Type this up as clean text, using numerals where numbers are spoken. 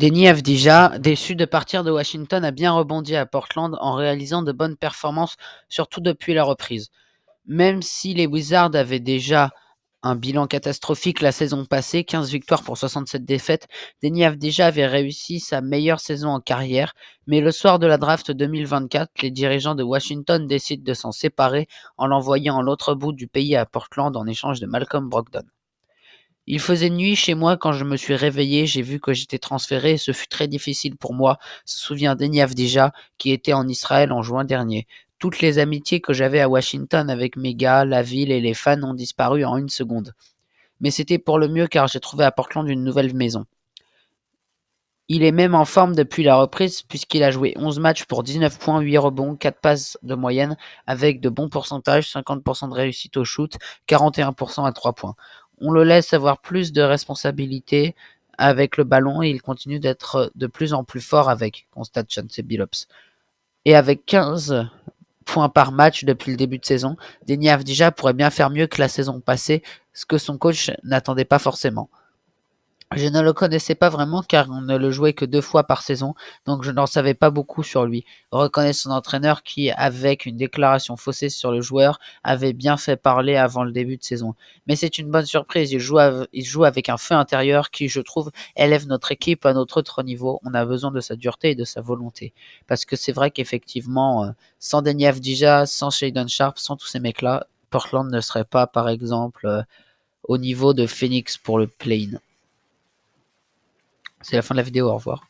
Deni Avdija, déçu de partir de Washington, a bien rebondi à Portland en réalisant de bonnes performances, surtout depuis la reprise. Même si les Wizards avaient déjà un bilan catastrophique la saison passée, 15 victoires pour 67 défaites, Deni Avdija avait réussi sa meilleure saison en carrière, mais le soir de la draft 2024, les dirigeants de Washington décident de s'en séparer en l'envoyant à l'autre bout du pays à Portland en échange de Malcolm Brogdon. Il faisait nuit chez moi quand je me suis réveillé, j'ai vu que j'étais transféré et ce fut très difficile pour moi, se souvient Deni Avdija, qui était en Israël en juin dernier. Toutes les amitiés que j'avais à Washington avec mes gars, la ville et les fans ont disparu en une seconde. Mais c'était pour le mieux car j'ai trouvé à Portland une nouvelle maison. Il est même en forme depuis la reprise puisqu'il a joué 11 matchs pour 19 points, 8 rebonds, 4 passes de moyenne avec de bons pourcentages, 50% de réussite au shoot, 41% à 3 points. On le laisse avoir plus de responsabilités avec le ballon et il continue d'être de plus en plus fort avec, constate Chauncey Billups. Et avec 15 points par match depuis le début de saison, Deni Avdija pourrait bien faire mieux que la saison passée, ce que son coach n'attendait pas forcément. Je ne le connaissais pas vraiment car on ne le jouait que 2 fois par saison, donc je n'en savais pas beaucoup sur lui, reconnaît son entraîneur qui, avec une déclaration faussée sur le joueur, avait bien fait parler avant le début de saison. Mais c'est une bonne surprise, il joue avec un feu intérieur qui, je trouve, élève notre équipe à notre autre niveau. On a besoin de sa dureté et de sa volonté. Parce que c'est vrai qu'effectivement, sans Deni Avdija, sans Shaedon Sharpe, sans tous ces mecs-là, Portland ne serait pas, par exemple, au niveau de Phoenix pour le play-in. C'est la fin de la vidéo, au revoir.